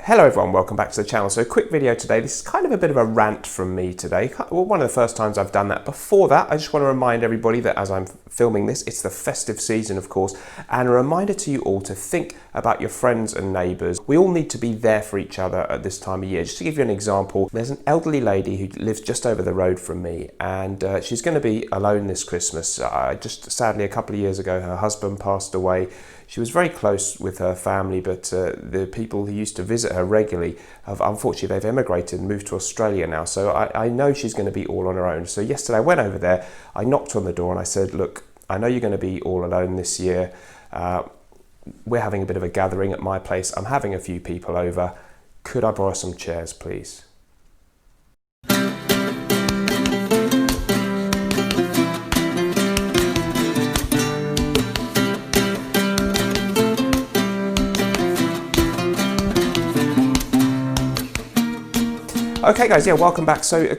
Hello everyone, welcome back to the channel. So a quick video today. This is kind of a bit of a rant from me today. Well, one of the first times I've done that. Before that, I just want to remind everybody that as I'm filming this, it's the festive season, of course, and a reminder to you all to think about your friends and neighbours. We all need to be there for each other at this time of year. Just to give you an example, there's an elderly lady who lives just over the road from me, and she's going to be alone this Christmas. Just sadly, a couple of years ago, her husband passed away. She was very close with her family, but the people who used to visit her regularly have, unfortunately, they've emigrated and moved to Australia now. So I know she's going to be all on her own. So yesterday I went over there, I knocked on the door and I said, look, I know you're going to be all alone this year. We're having a bit of a gathering at my place. I'm having a few people over. Could I borrow some chairs, please? Okay guys, yeah, welcome back. So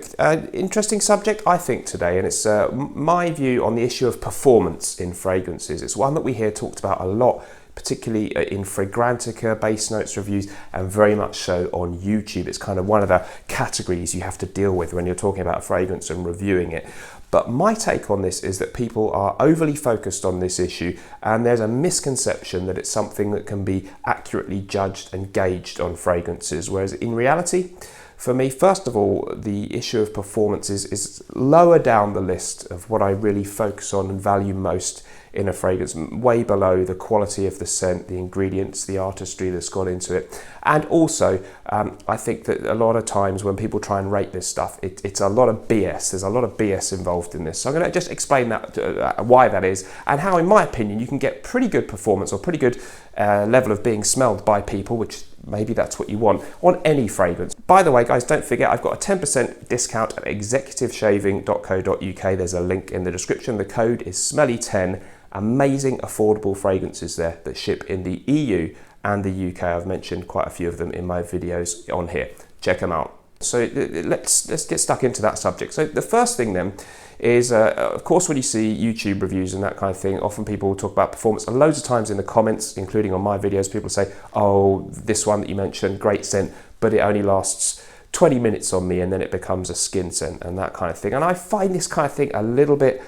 interesting subject I think today, and it's my view on the issue of performance in fragrances. It's one that we hear talked about a lot, particularly in Fragrantica, base notes reviews, and very much so on YouTube. It's kind of one of the categories you have to deal with when you're talking about a fragrance and reviewing it. But my take on this is that people are overly focused on this issue, and there's a misconception that it's something that can be accurately judged and gauged on fragrances, whereas in reality, for me, first of all, the issue of performance is lower down the list of what I really focus on and value most in a fragrance, way below the quality of the scent, the ingredients, the artistry that's gone into it. And also, I think that a lot of times when people try and rate this stuff, it's a lot of BS. There's a lot of BS involved in this. So I'm going to just explain that, why that is, and how, in my opinion, you can get pretty good performance or pretty good level of being smelled by people, which maybe that's what you want, on any fragrance. By the way, guys, don't forget, I've got a 10% discount at executiveshaving.co.uk. There's a link in the description. The code is Smelly10. Amazing, affordable fragrances there that ship in the EU and the UK. I've mentioned quite a few of them in my videos on here. Check them out. So let's get stuck into that subject. So the first thing then is, of course, when you see YouTube reviews and that kind of thing, often people talk about performance, and loads of times in the comments, including on my videos, people say, oh, this one that you mentioned, great scent, but it only lasts 20 minutes on me and then it becomes a skin scent and that kind of thing. And I find this kind of thing a little bit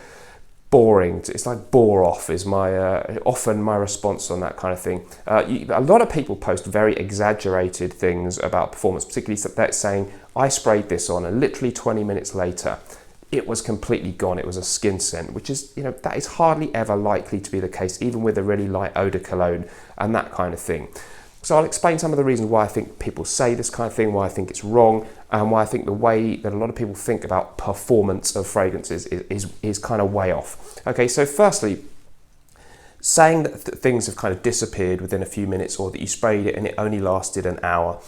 boring. It's like bore off is often my response on that kind of thing. A lot of people post very exaggerated things about performance, particularly that saying, I sprayed this on and literally 20 minutes later, it was completely gone. It was a skin scent, which is, that is hardly ever likely to be the case, even with a really light eau de cologne and that kind of thing. So I'll explain some of the reasons why I think people say this kind of thing, why I think it's wrong, and why I think the way that a lot of people think about performance of fragrances is kind of way off. Okay, so firstly, saying that things have kind of disappeared within a few minutes, or that you sprayed it and it only lasted an hour,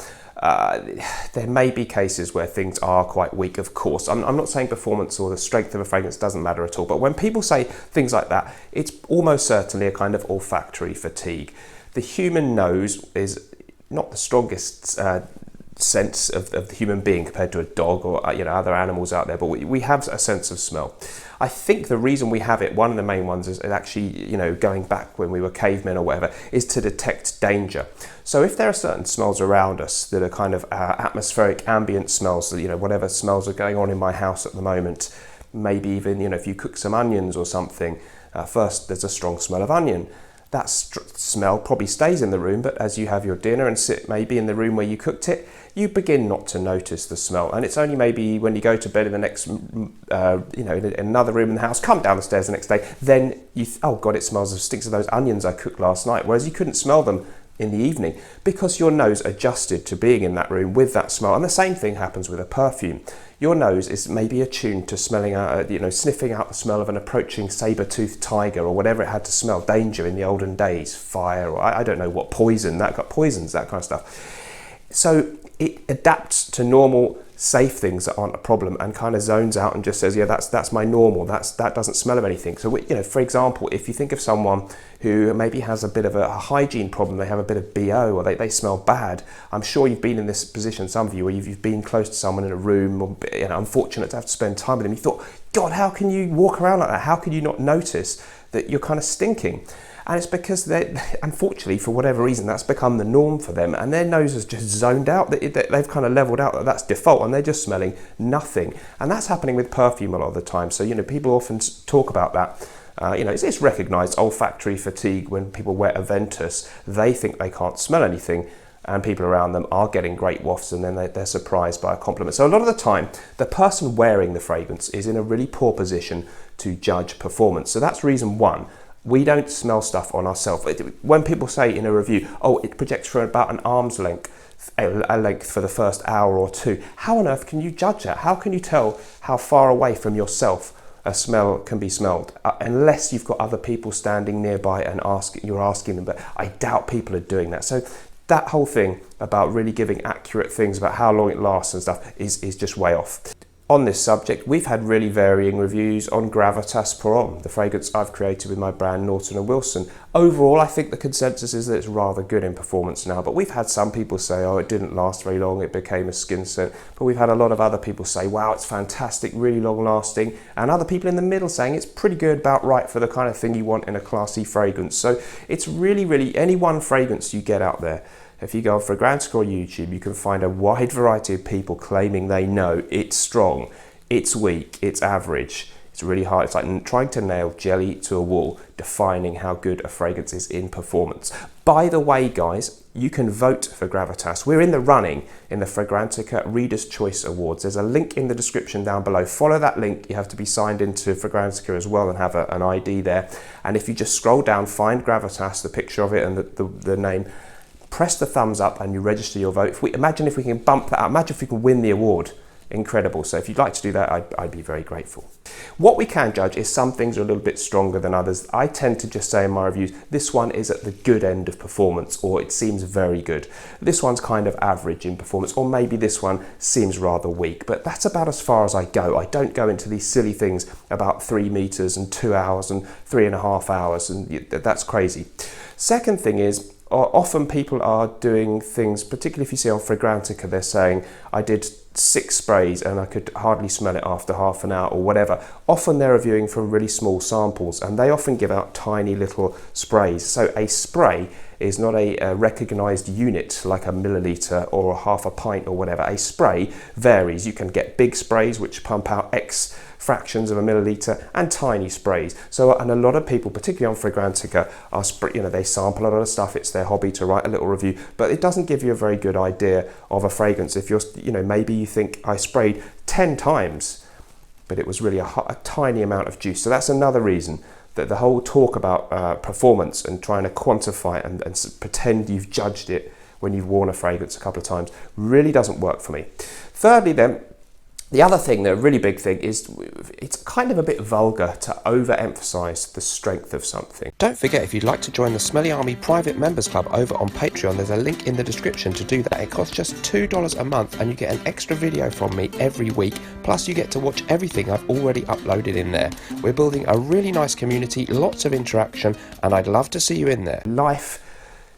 there may be cases where things are quite weak, of course. I'm not saying performance or the strength of a fragrance doesn't matter at all, but when people say things like that, it's almost certainly a kind of olfactory fatigue. The human nose is not the strongest sense of the human being compared to a dog or other animals out there, but we have a sense of smell. I think the reason we have it, one of the main ones, is actually, going back when we were cavemen or whatever, is to detect danger. So if there are certain smells around us that are kind of atmospheric ambient smells, whatever smells are going on in my house at the moment, maybe even, if you cook some onions or something, first there's a strong smell of onion. That smell probably stays in the room, but as you have your dinner and sit maybe in the room where you cooked it, you begin not to notice the smell. And it's only maybe when you go to bed in the next, in another room in the house, come down the stairs the next day, then oh God, it stinks of those onions I cooked last night. Whereas you couldn't smell them in the evening because your nose adjusted to being in that room with that smell. And the same thing happens with a perfume. Your nose is maybe attuned to smelling out, sniffing out the smell of an approaching saber-toothed tiger or whatever it had to smell, danger in the olden days, fire, or I don't know what, poisons, that kind of stuff. So it adapts to normal, safe things that aren't a problem and kind of zones out and just says, yeah, that's my normal, that doesn't smell of anything. So, for example, if you think of someone who maybe has a bit of a hygiene problem, they have a bit of BO, or they smell bad, I'm sure you've been in this position, some of you, where you've been close to someone in a room, or unfortunate to have to spend time with them. You thought, God, how can you walk around like that? How can you not notice that you're kind of stinking? And it's because unfortunately, for whatever reason, that's become the norm for them, and their nose has just zoned out. They've kind of leveled out that that's default, and they're just smelling nothing. And that's happening with perfume a lot of the time. So, people often talk about that. It's recognised olfactory fatigue when people wear a Ventus. They think they can't smell anything, and people around them are getting great wafts, and then they're surprised by a compliment. So a lot of the time, the person wearing the fragrance is in a really poor position to judge performance. So that's reason one. We don't smell stuff on ourselves. When people say in a review, oh, it projects for about an arm's length, a length for the first hour or two, how on earth can you judge that? How can you tell how far away from yourself a smell can be smelled, unless you've got other people standing nearby and you're asking them? But I doubt people are doing that. So that whole thing about really giving accurate things about how long it lasts and stuff is just way off. On this subject, we've had really varying reviews on Gravitas Pour Homme, the fragrance I've created with my brand Naughton & Wilson. Overall, I think the consensus is that it's rather good in performance now, but we've had some people say, oh, it didn't last very long, it became a skin scent. But we've had a lot of other people say, wow, it's fantastic, really long lasting. And other people in the middle saying it's pretty good, about right for the kind of thing you want in a classy fragrance. So it's really any one fragrance you get out there. If you go on Fragrantica or YouTube, you can find a wide variety of people claiming they know it's strong, it's weak, it's average. It's really hard. It's like trying to nail jelly to a wall, defining how good a fragrance is in performance. By the way, guys, you can vote for Gravitas. We're in the running in the Fragrantica Reader's Choice Awards. There's a link in the description down below. Follow that link. You have to be signed into Fragrantica as well and have an ID there. And if you just scroll down, find Gravitas, the picture of it and the name, press the thumbs up and you register your vote. Imagine if we can bump that up. Imagine if we can win the award. Incredible. So if you'd like to do that, I'd be very grateful. What we can judge is some things are a little bit stronger than others. I tend to just say in my reviews, this one is at the good end of performance, or it seems very good. This one's kind of average in performance, or maybe this one seems rather weak, but that's about as far as I go. I don't go into these silly things about 3 meters and 2 hours and 3.5 hours, and that's crazy. Second thing is, often people are doing things, particularly if you see on Fragrantica, they're saying, I did 6 sprays and I could hardly smell it after half an hour or whatever. Often they're reviewing from really small samples, and they often give out tiny little sprays. So a spray is not a recognized unit like a milliliter or half a pint or whatever. A spray varies. You can get big sprays which pump out X fractions of a milliliter, and tiny sprays. So, and a lot of people, particularly on Fragrantica, are they sample a lot of stuff. It's their hobby to write a little review, but it doesn't give you a very good idea of a fragrance. If you're, maybe you think I sprayed 10 times, but it was really a tiny amount of juice. So that's another reason that the whole talk about performance and trying to quantify it and pretend you've judged it when you've worn a fragrance a couple of times really doesn't work for me. Thirdly then, the other thing, the really big thing, is it's kind of a bit vulgar to overemphasize the strength of something. Don't forget, if you'd like to join the Smelly Army private members club over on Patreon, there's a link in the description to do that. It costs just $2 a month and you get an extra video from me every week, plus you get to watch everything I've already uploaded in there. We're building a really nice community, lots of interaction, and I'd love to see you in there. Life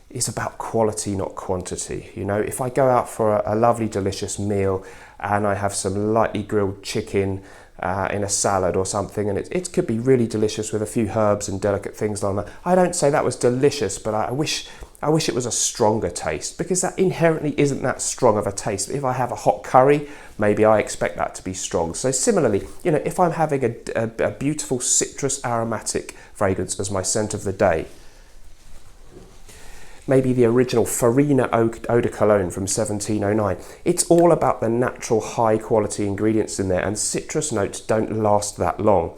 is about quality, not quantity. If I go out for a lovely, delicious meal and I have some lightly grilled chicken in a salad or something, and it could be really delicious with a few herbs and delicate things like that, I don't say that was delicious, but I wish it was a stronger taste, because that inherently isn't that strong of a taste. If I have a hot curry, maybe I expect that to be strong. So similarly, if I'm having a beautiful citrus aromatic fragrance as my scent of the day, maybe the original Farina Eau de Cologne from 1709. It's all about the natural high quality ingredients in there, and citrus notes don't last that long.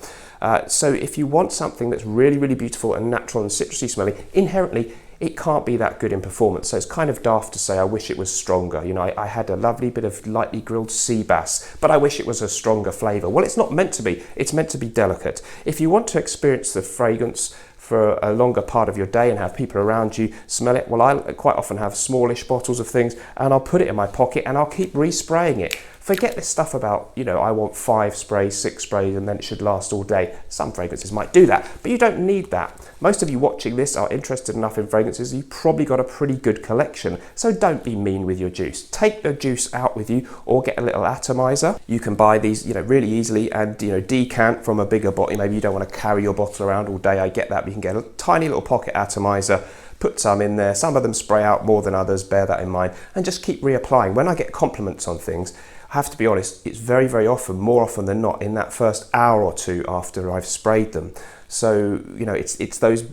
So if you want something that's really, really beautiful and natural and citrusy smelling, inherently it can't be that good in performance. So it's kind of daft to say I wish it was stronger. I had a lovely bit of lightly grilled sea bass, but I wish it was a stronger flavour. Well, it's not meant to be. It's meant to be delicate. If you want to experience the fragrance for a longer part of your day and have people around you smell it, well, I quite often have smallish bottles of things, and I'll put it in my pocket and I'll keep respraying it Forget this stuff about, I want 5 sprays, 6 sprays, and then it should last all day. Some fragrances might do that, but you don't need that. Most of you watching this are interested enough in fragrances, you've probably got a pretty good collection. So don't be mean with your juice. Take the juice out with you or get a little atomizer. You can buy these, really easily and, decant from a bigger bottle. Maybe you don't want to carry your bottle around all day. I get that, but you can get a tiny little pocket atomizer. Put some in there. Some of them spray out more than others, bear that in mind, and just keep reapplying. When I get compliments on things, I have to be honest, it's very, very often, more often than not, in that first hour or two after I've sprayed them. So, it's those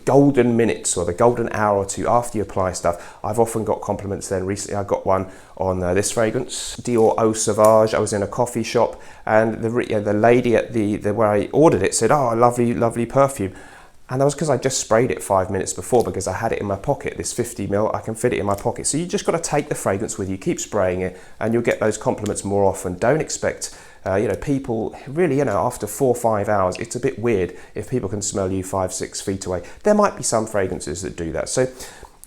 golden minutes or the golden hour or two after you apply stuff. I've often got compliments then. Recently I got one on this fragrance, Dior Eau Sauvage. I was in a coffee shop and the lady at the where I ordered it said, "Oh, lovely, lovely perfume." And that was because I just sprayed it 5 minutes before, because I had it in my pocket, this 50ml, I can fit it in my pocket. So you just got to take the fragrance with you, keep spraying it, and you'll get those compliments more often. Don't expect, people really, after 4 or 5 hours, it's a bit weird if people can smell you 5, 6 feet away. There might be some fragrances that do that. So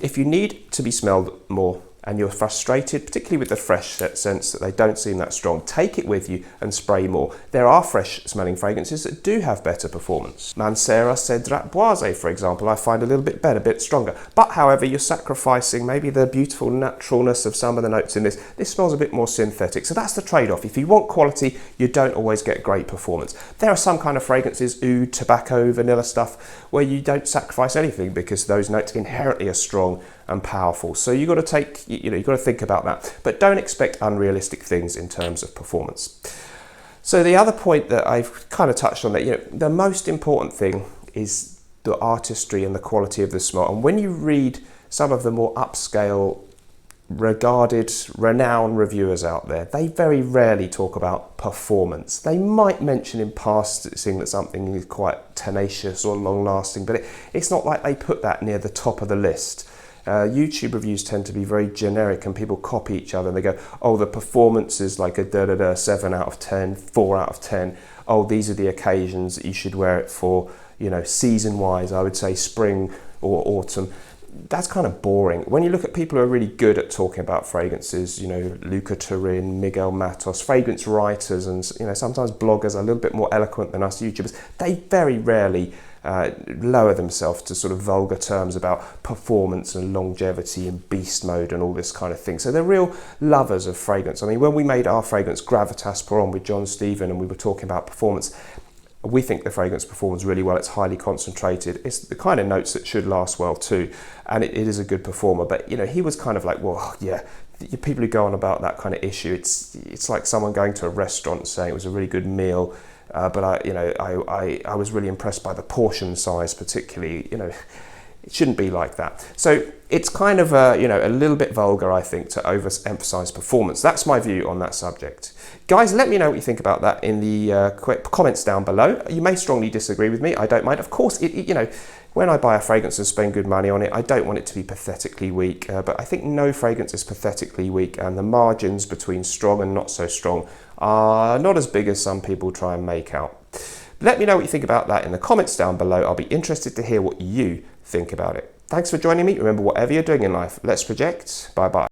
if you need to be smelled more, and you're frustrated, particularly with the fresh scents that they don't seem that strong, take it with you and spray more. There are fresh smelling fragrances that do have better performance. Mancera Cedrat Boise, for example, I find a little bit better, a bit stronger. But however, you're sacrificing maybe the beautiful naturalness of some of the notes in this. This smells a bit more synthetic. So that's the trade-off. If you want quality, you don't always get great performance. There are some kind of fragrances, oud, tobacco, vanilla stuff, where you don't sacrifice anything because those notes inherently are strong and powerful. So you've got to think about that, but don't expect unrealistic things in terms of performance. So the other point that I've kind of touched on, that the most important thing is the artistry and the quality of the smell. And when you read some of the more upscale, regarded, renowned reviewers out there, they very rarely talk about performance. They might mention in passing that something is quite tenacious or long lasting, but it's not like they put that near the top of the list. YouTube reviews tend to be very generic and people copy each other and they go, oh, the performance is like a 7 out of 10, 4 out of 10. Oh, these are the occasions that you should wear it for, season wise, I would say spring or autumn. That's kind of boring. When you look at people who are really good at talking about fragrances, Luca Turin, Miguel Matos, fragrance writers, and sometimes bloggers are a little bit more eloquent than us YouTubers, they very rarely lower themselves to sort of vulgar terms about performance and longevity and beast mode and all this kind of thing. So they're real lovers of fragrance. I mean, when we made our fragrance Gravitas Pour On with John Stephen and we were talking about performance, we think the fragrance performs really well. It's highly concentrated. It's the kind of notes that should last well too. And it is a good performer. But, he was kind of like, well, yeah, people who go on about that kind of issue, it's like someone going to a restaurant and saying it was a really good meal. But I was really impressed by the portion size, particularly. It shouldn't be like that. So it's kind of a little bit vulgar, I think, to overemphasize performance. That's my view on that subject. Guys, let me know what you think about that in the comments down below. You may strongly disagree with me. I don't mind. Of course, when I buy a fragrance and spend good money on it, I don't want it to be pathetically weak. But I think no fragrance is pathetically weak, and the margins between strong and not so strong are not as big as some people try and make out. Let me know what you think about that in the comments down below. I'll be interested to hear what you think about it. Thanks for joining me. Remember, whatever you're doing in life, let's project. Bye-bye.